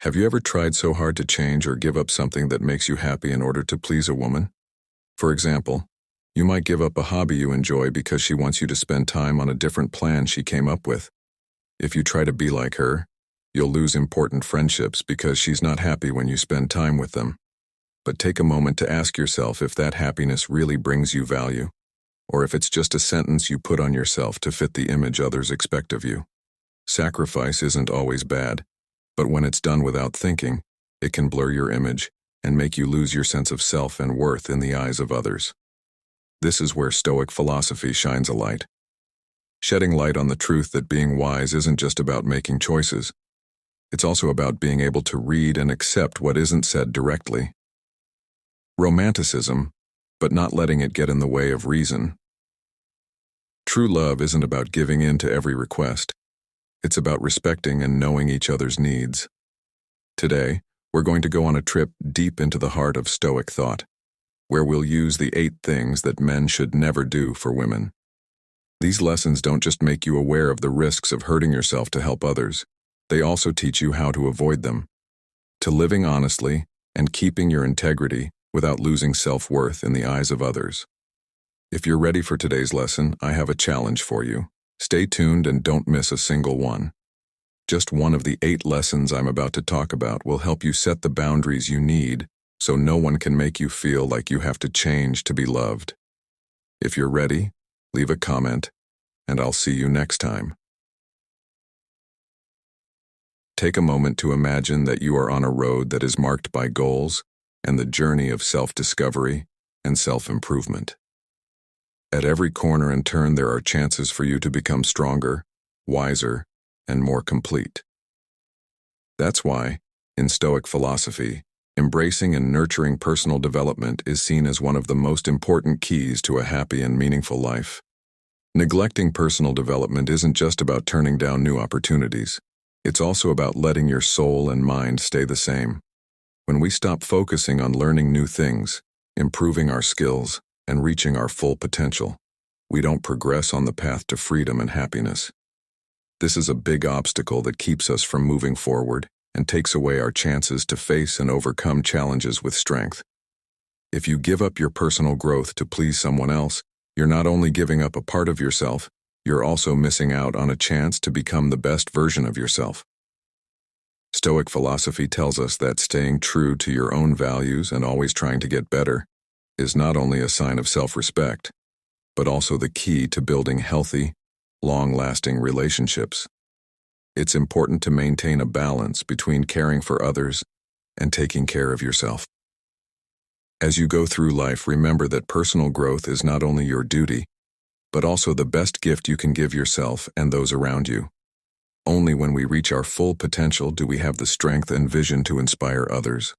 Have you ever tried so hard to change or give up something that makes you happy in order to please a woman? For example, you might give up a hobby you enjoy because she wants you to spend time on a different plan she came up with. If you try to be like her, you'll lose important friendships because she's not happy when you spend time with them. But take a moment to ask yourself if that happiness really brings you value, or if it's just a sentence you put on yourself to fit the image others expect of you. Sacrifice isn't always bad, but when it's done without thinking, it can blur your image and make you lose your sense of self and worth in the eyes of others. This is where Stoic philosophy shines a light, shedding light on the truth that being wise isn't just about making choices. It's also about being able to read and accept what isn't said directly. Romanticism, but not letting it get in the way of reason. True love isn't about giving in to every request. It's about respecting and knowing each other's needs. Today, we're going to go on a trip deep into the heart of Stoic thought, where we'll use the 8 things that men should never do for women. These lessons don't just make you aware of the risks of hurting yourself to help others, they also teach you how to avoid them, to living honestly and keeping your integrity without losing self-worth in the eyes of others. If you're ready for today's lesson, I have a challenge for you. Stay tuned and don't miss a single one. Just one of the 8 lessons I'm about to talk about will help you set the boundaries you need so no one can make you feel like you have to change to be loved. If you're ready, leave a comment, and I'll see you next time. Take a moment to imagine that you are on a road that is marked by goals and the journey of self-discovery and self-improvement. At every corner and turn there are chances for you to become stronger, wiser, and more complete. That's why, in Stoic philosophy, embracing and nurturing personal development is seen as one of the most important keys to a happy and meaningful life. Neglecting personal development isn't just about turning down new opportunities. It's also about letting your soul and mind stay the same. When we stop focusing on learning new things, improving our skills, and reaching our full potential, we don't progress on the path to freedom and happiness. This is a big obstacle that keeps us from moving forward and takes away our chances to face and overcome challenges with strength. If you give up your personal growth to please someone else, you're not only giving up a part of yourself, you're also missing out on a chance to become the best version of yourself. Stoic philosophy tells us that staying true to your own values and always trying to get better is not only a sign of self-respect, but also the key to building healthy, long-lasting relationships. It's important to maintain a balance between caring for others and taking care of yourself. As you go through life, remember that personal growth is not only your duty, but also the best gift you can give yourself and those around you. Only when we reach our full potential do we have the strength and vision to inspire others,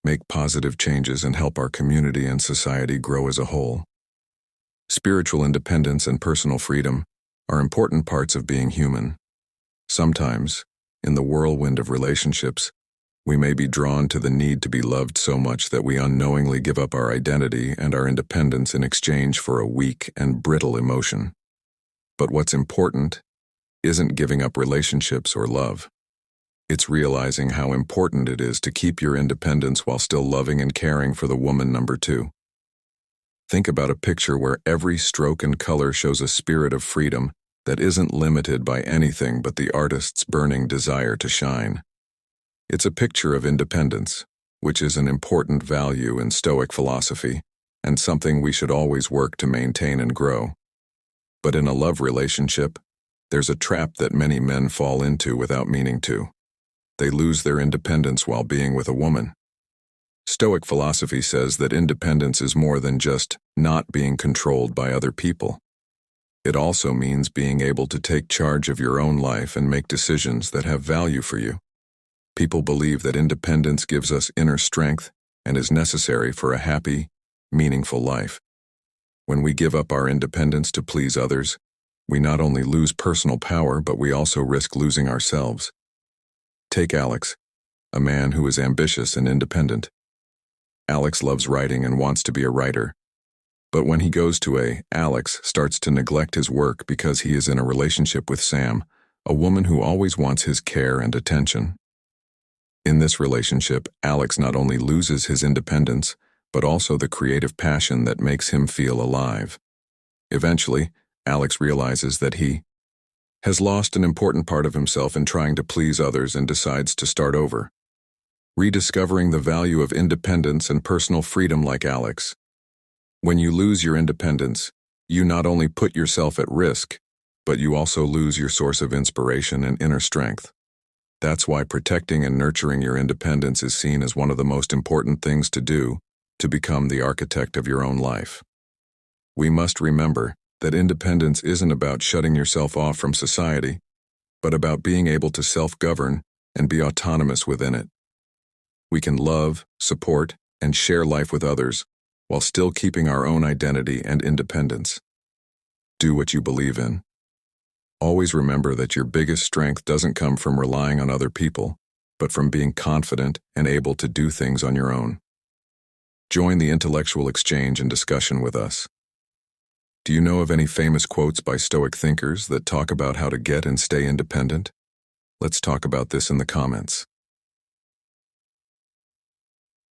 make positive changes, and help our community and society grow as a whole. Spiritual independence and personal freedom are important parts of being human. Sometimes, in the whirlwind of relationships, we may be drawn to the need to be loved so much that we unknowingly give up our identity and our independence in exchange for a weak and brittle emotion. But what's important isn't giving up relationships or love. It's realizing how important it is to keep your independence while still loving and caring for the woman number 2. Think about a picture where every stroke and color shows a spirit of freedom that isn't limited by anything but the artist's burning desire to shine. It's a picture of independence, which is an important value in Stoic philosophy and something we should always work to maintain and grow. But in a love relationship, there's a trap that many men fall into without meaning to. They lose their independence while being with a woman. Stoic philosophy says that independence is more than just not being controlled by other people. It also means being able to take charge of your own life and make decisions that have value for you. People believe that independence gives us inner strength and is necessary for a happy, meaningful life. When we give up our independence to please others, we not only lose personal power, but we also risk losing ourselves. Take Alex, a man who is ambitious and independent. Alex loves writing and wants to be a writer. But when he goes to Alex starts to neglect his work because he is in a relationship with Sam, a woman who always wants his care and attention. In this relationship, Alex not only loses his independence, but also the creative passion that makes him feel alive. Eventually, Alex realizes that he has lost an important part of himself in trying to please others and decides to start over, rediscovering the value of independence and personal freedom like Alex. When you lose your independence, you not only put yourself at risk, but you also lose your source of inspiration and inner strength. That's why protecting and nurturing your independence is seen as one of the most important things to do to become the architect of your own life. We must remember that independence isn't about shutting yourself off from society, but about being able to self-govern and be autonomous within it. We can love, support, and share life with others while still keeping our own identity and independence. Do what you believe in. Always remember that your biggest strength doesn't come from relying on other people, but from being confident and able to do things on your own. Join the intellectual exchange and discussion with us. Do you know of any famous quotes by Stoic thinkers that talk about how to get and stay independent? Let's talk about this in the comments.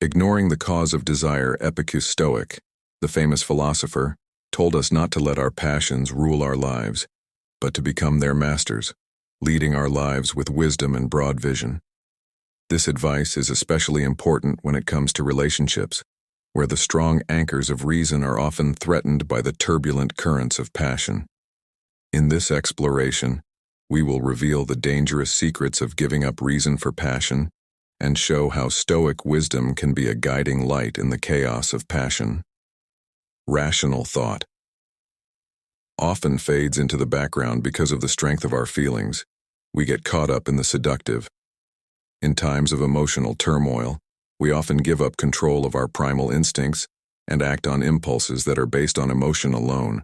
Ignoring the cause of desire, Epicurus Stoic, the famous philosopher, told us not to let our passions rule our lives, but to become their masters, leading our lives with wisdom and broad vision. This advice is especially important when it comes to relationships, where the strong anchors of reason are often threatened by the turbulent currents of passion. In this exploration, we will reveal the dangerous secrets of giving up reason for passion and show how Stoic wisdom can be a guiding light in the chaos of passion. Rational thought often fades into the background because of the strength of our feelings. We get caught up in the seductive. In times of emotional turmoil, we often give up control of our primal instincts and act on impulses that are based on emotion alone.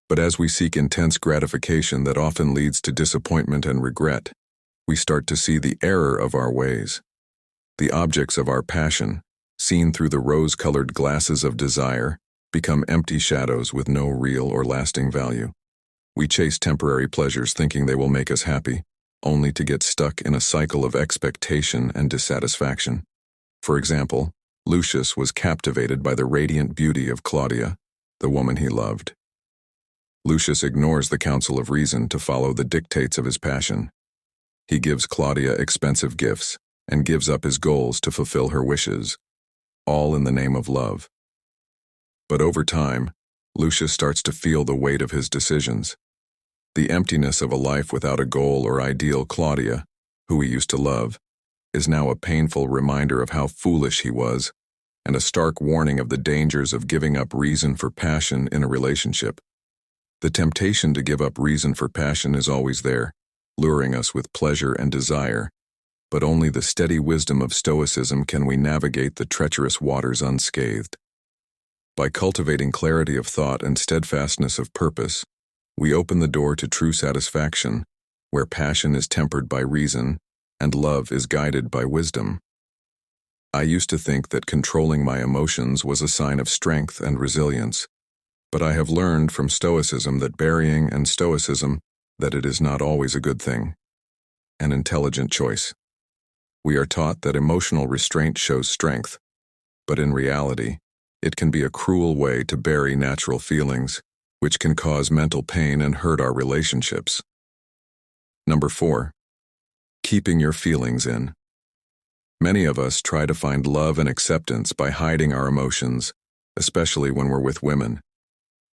But as we seek intense gratification that often leads to disappointment and regret, we start to see the error of our ways. The objects of our passion, seen through the rose-colored glasses of desire, become empty shadows with no real or lasting value. We chase temporary pleasures thinking they will make us happy, only to get stuck in a cycle of expectation and dissatisfaction. For example, Lucius was captivated by the radiant beauty of Claudia, the woman he loved. Lucius ignores the counsel of reason to follow the dictates of his passion. He gives Claudia expensive gifts and gives up his goals to fulfill her wishes, all in the name of love. But over time, Lucius starts to feel the weight of his decisions. The emptiness of a life without a goal or ideal. Claudia, who he used to love, is now a painful reminder of how foolish he was, and a stark warning of the dangers of giving up reason for passion in a relationship. The temptation to give up reason for passion is always there, luring us with pleasure and desire, but only the steady wisdom of Stoicism can we navigate the treacherous waters unscathed. By cultivating clarity of thought and steadfastness of purpose, we open the door to true satisfaction, where passion is tempered by reason and love is guided by wisdom. I used to think that controlling my emotions was a sign of strength and resilience, but I have learned from Stoicism that burying and Stoicism that it is not always a good thing. An intelligent choice. We are taught that emotional restraint shows strength, but in reality, it can be a cruel way to bury natural feelings, which can cause mental pain and hurt our relationships. Number 4. Keeping your feelings in. Many of us try to find love and acceptance by hiding our emotions, especially when we're with women.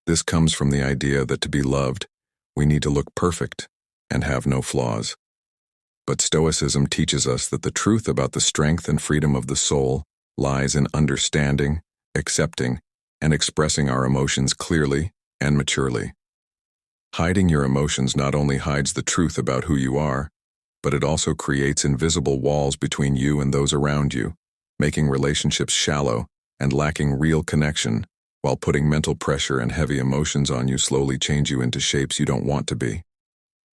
This comes from the idea that to be loved, we need to look perfect and have no flaws. But Stoicism teaches us that the truth about the strength and freedom of the soul lies in understanding, accepting, and expressing our emotions clearly and maturely. Hiding your emotions not only hides the truth about who you are, but it also creates invisible walls between you and those around you, making relationships shallow and lacking real connection, while putting mental pressure and heavy emotions on you slowly change you into shapes you don't want to be.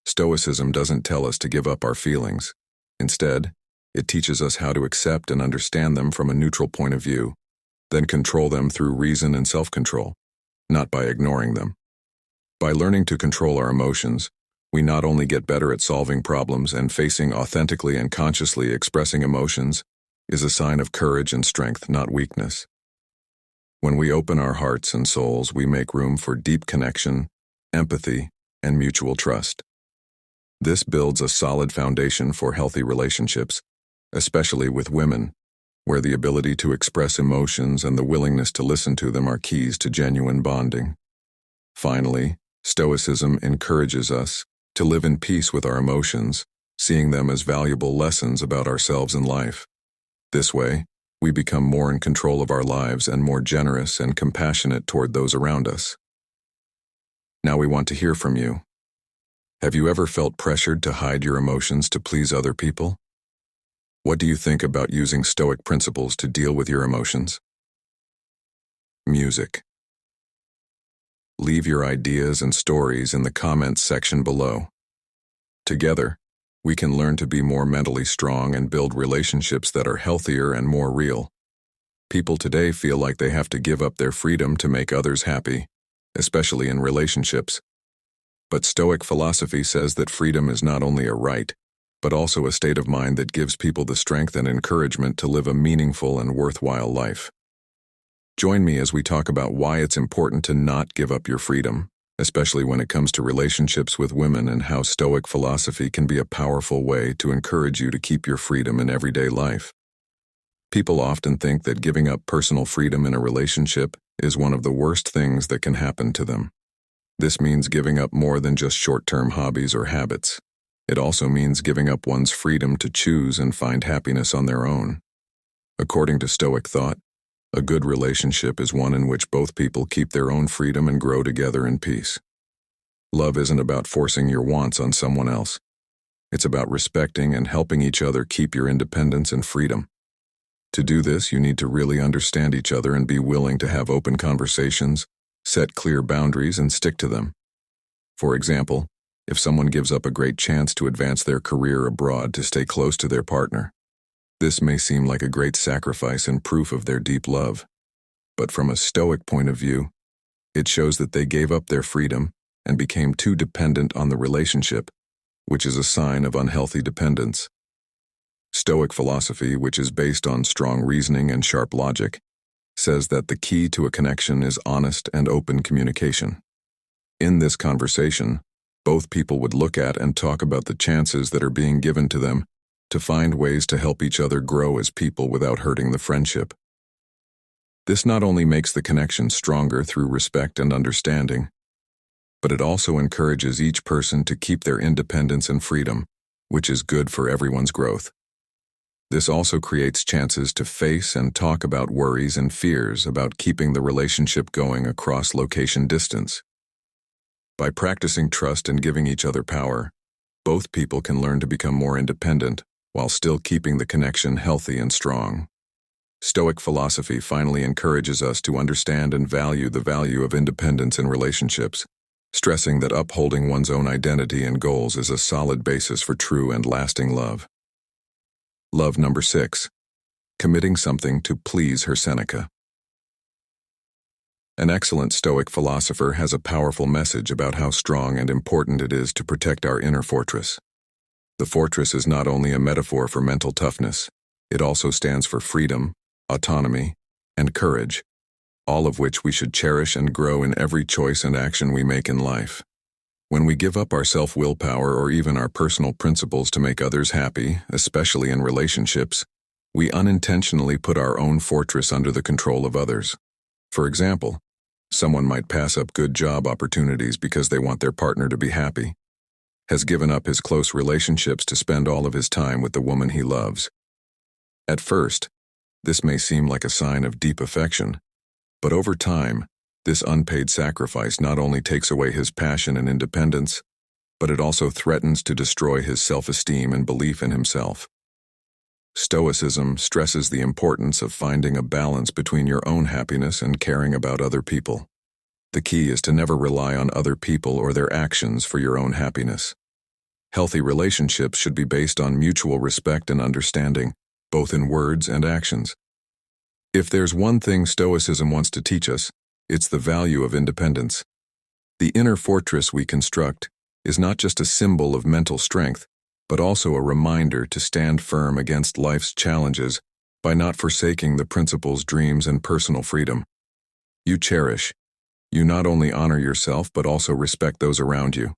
Stoicism doesn't tell us to give up our feelings. Instead, it teaches us how to accept and understand them from a neutral point of view, then control them through reason and self-control, not by ignoring them. By learning to control our emotions, We not only get better at solving problems and facing authentically and consciously expressing emotions is a sign of courage and strength, not weakness. When we open our hearts and souls, we make room for deep connection, empathy, and mutual trust. This builds a solid foundation for healthy relationships, especially with women, where the ability to express emotions and the willingness to listen to them are keys to genuine bonding. Finally, Stoicism encourages us to live in peace with our emotions, seeing them as valuable lessons about ourselves and life. This way, we become more in control of our lives and more generous and compassionate toward those around us. Now we want to hear from you. Have you ever felt pressured to hide your emotions to please other people? What do you think about using Stoic principles to deal with your emotions? Music. Leave your ideas and stories in the comments section below. Together, we can learn to be more mentally strong and build relationships that are healthier and more real. People today feel like they have to give up their freedom to make others happy, especially in relationships. But Stoic philosophy says that freedom is not only a right, but also a state of mind that gives people the strength and encouragement to live a meaningful and worthwhile life. Join me as we talk about why it's important to not give up your freedom, especially when it comes to relationships with women, and how Stoic philosophy can be a powerful way to encourage you to keep your freedom in everyday life. People often think that giving up personal freedom in a relationship is one of the worst things that can happen to them. This means giving up more than just short-term hobbies or habits. It also means giving up one's freedom to choose and find happiness on their own. According to Stoic thought, a good relationship is one in which both people keep their own freedom and grow together in peace. Love isn't about forcing your wants on someone else. It's about respecting and helping each other keep your independence and freedom. To do this, you need to really understand each other and be willing to have open conversations, set clear boundaries, and stick to them. For example, if someone gives up a great chance to advance their career abroad to stay close to their partner, this may seem like a great sacrifice and proof of their deep love. But from a Stoic point of view, it shows that they gave up their freedom and became too dependent on the relationship, which is a sign of unhealthy dependence. Stoic philosophy, which is based on strong reasoning and sharp logic, says that the key to a connection is honest and open communication. In this conversation, both people would look at and talk about the chances that are being given to them to find ways to help each other grow as people without hurting the friendship. This not only makes the connection stronger through respect and understanding, but it also encourages each person to keep their independence and freedom, which is good for everyone's growth. This also creates chances to face and talk about worries and fears about keeping the relationship going across location distance. By practicing trust and giving each other power, both people can learn to become more independent while still keeping the connection healthy and strong. Stoic philosophy finally encourages us to understand and value the value of independence in relationships, stressing that upholding one's own identity and goals is a solid basis for true and lasting love. Love number 6. Committing something to please her Seneca. An excellent Stoic philosopher has a powerful message about how strong and important it is to protect our inner fortress. The fortress is not only a metaphor for mental toughness, it also stands for freedom, autonomy, and courage, all of which we should cherish and grow in every choice and action we make in life. When we give up our self-willpower or even our personal principles to make others happy, especially in relationships, we unintentionally put our own fortress under the control of others. For example, someone might pass up good job opportunities because they want their partner to be happy, has given up his close relationships to spend all of his time with the woman he loves. At first, this may seem like a sign of deep affection, but over time, this unpaid sacrifice not only takes away his passion and independence, but it also threatens to destroy his self-esteem and belief in himself. Stoicism stresses the importance of finding a balance between your own happiness and caring about other people. The key is to never rely on other people or their actions for your own happiness. Healthy relationships should be based on mutual respect and understanding, both in words and actions. If there's one thing Stoicism wants to teach us, it's the value of independence. The inner fortress we construct is not just a symbol of mental strength, but also a reminder to stand firm against life's challenges by not forsaking the principles, dreams, and personal freedom you cherish. You not only honor yourself but also respect those around you.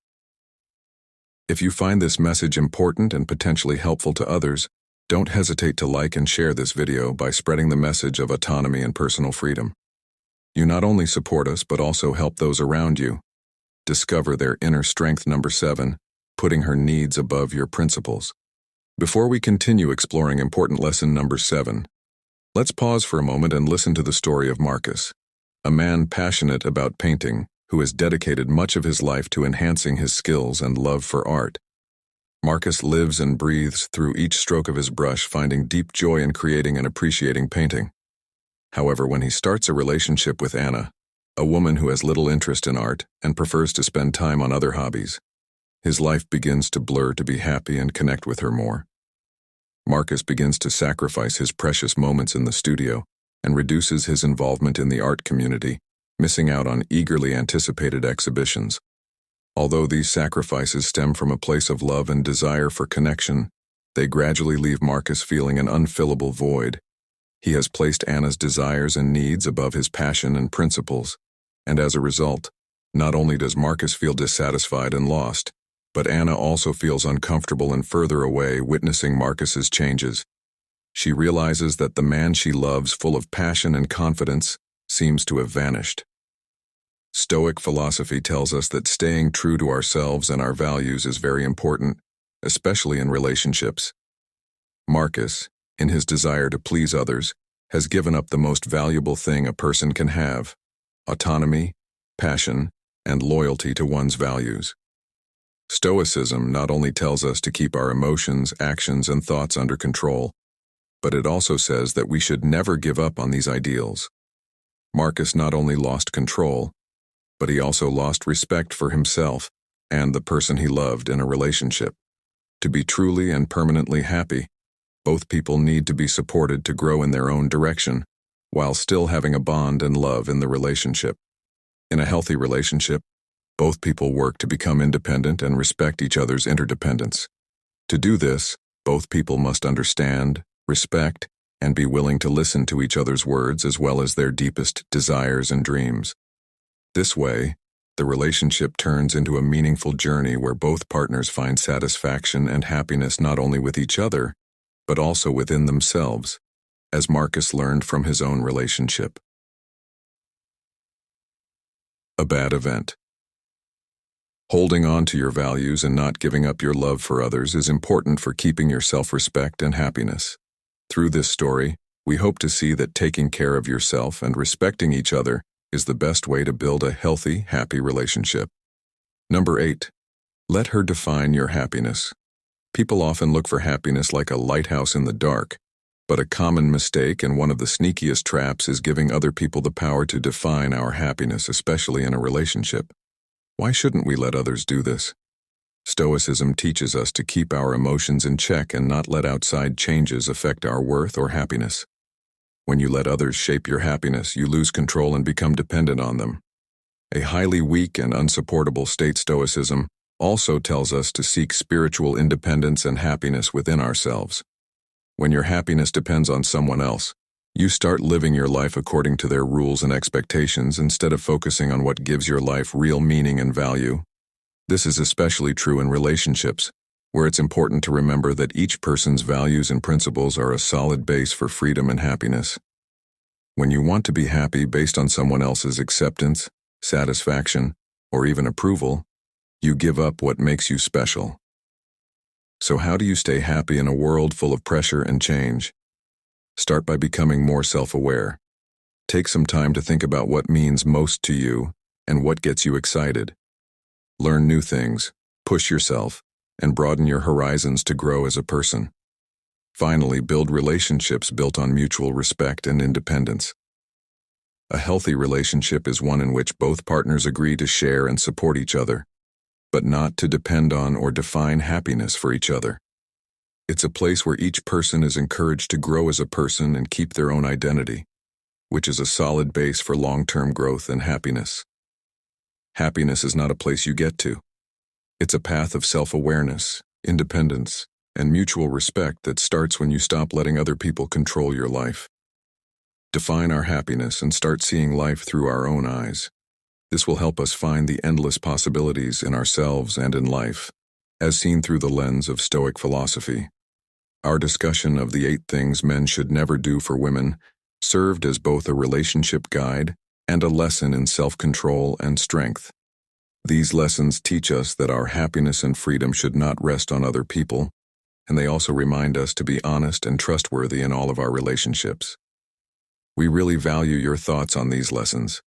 If you find this message important and potentially helpful to others, don't hesitate to like and share this video by spreading the message of autonomy and personal freedom. You not only support us but also help those around you discover their inner strength. Number 7, putting her needs above your principles. Before we continue exploring important lesson number 7, let's pause for a moment and listen to the story of Marcus, a man passionate about painting who has dedicated much of his life to enhancing his skills and love for art. Marcus lives and breathes through each stroke of his brush, finding deep joy in creating and appreciating painting. However, when he starts a relationship with Anna, a woman who has little interest in art and prefers to spend time on other hobbies, his life begins to blur to be happy and connect with her more. Marcus begins to sacrifice his precious moments in the studio and reduces his involvement in the art community, missing out on eagerly anticipated exhibitions. Although these sacrifices stem from a place of love and desire for connection, they gradually leave Marcus feeling an unfillable void. He has placed Anna's desires and needs above his passion and principles, and as a result, not only does Marcus feel dissatisfied and lost, but Anna also feels uncomfortable and further away, witnessing Marcus's changes. She realizes that the man she loves, full of passion and confidence, seems to have vanished. Stoic philosophy tells us that staying true to ourselves and our values is very important, especially in relationships. Marcus, in his desire to please others, has given up the most valuable thing a person can have: autonomy, passion, and loyalty to one's values. Stoicism not only tells us to keep our emotions, actions, and thoughts under control, but it also says that we should never give up on these ideals. Marcus not only lost control, but he also lost respect for himself and the person he loved in a relationship. To be truly and permanently happy, both people need to be supported to grow in their own direction, while still having a bond and love in the relationship. In a healthy relationship, both people work to become independent and respect each other's interdependence. To do this, both people must understand, respect, and be willing to listen to each other's words as well as their deepest desires and dreams. This way, the relationship turns into a meaningful journey where both partners find satisfaction and happiness not only with each other, but also within themselves, as Marcus learned from his own relationship. A bad event. Holding on to your values and not giving up your love for others is important for keeping your self-respect and happiness. Through this story, we hope to see that taking care of yourself and respecting each other is the best way to build a healthy, happy relationship. Number 8. Let her define your happiness. People often look for happiness like a lighthouse in the dark, but a common mistake and one of the sneakiest traps is giving other people the power to define our happiness, especially in a relationship. Why shouldn't we let others do this? Stoicism teaches us to keep our emotions in check and not let outside changes affect our worth or happiness. When you let others shape your happiness, you lose control and become dependent on them. A highly weak and unsupportable state. Stoicism also tells us to seek spiritual independence and happiness within ourselves. When your happiness depends on someone else, you start living your life according to their rules and expectations instead of focusing on what gives your life real meaning and value. This is especially true in relationships, where it's important to remember that each person's values and principles are a solid base for freedom and happiness. When you want to be happy based on someone else's acceptance, satisfaction, or even approval, you give up what makes you special. So how do you stay happy in a world full of pressure and change? Start by becoming more self-aware. Take some time to think about what means most to you and what gets you excited. Learn new things, push yourself, and broaden your horizons to grow as a person. Finally, build relationships built on mutual respect and independence. A healthy relationship is one in which both partners agree to share and support each other, but not to depend on or define happiness for each other. It's a place where each person is encouraged to grow as a person and keep their own identity, which is a solid base for long-term growth and happiness. Happiness is not a place you get to. It's a path of self-awareness, independence, and mutual respect that starts when you stop letting other people control your life. Define our happiness and start seeing life through our own eyes. This will help us find the endless possibilities in ourselves and in life, as seen through the lens of Stoic philosophy. Our discussion of the 8 things men should never do for women served as both a relationship guide and a lesson in self-control and strength. These lessons teach us that our happiness and freedom should not rest on other people, and they also remind us to be honest and trustworthy in all of our relationships. We really value your thoughts on these lessons.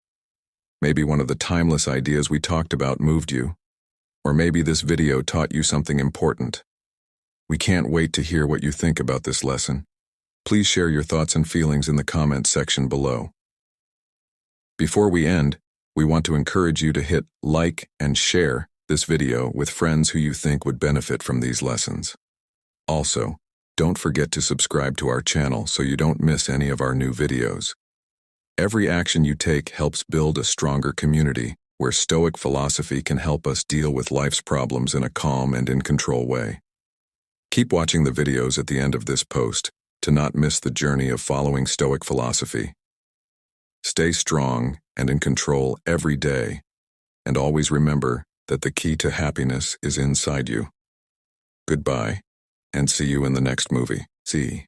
Maybe one of the timeless ideas we talked about moved you, or maybe this video taught you something important. We can't wait to hear what you think about this lesson. Please share your thoughts and feelings in the comments section below. Before we end, we want to encourage you to hit like and share this video with friends who you think would benefit from these lessons. Also, don't forget to subscribe to our channel so you don't miss any of our new videos. Every action you take helps build a stronger community where Stoic philosophy can help us deal with life's problems in a calm and in control way. Keep watching the videos at the end of this post to not miss the journey of following Stoic philosophy. Stay strong and in control every day, and always remember that the key to happiness is inside you. Goodbye, and see you in the next movie. See.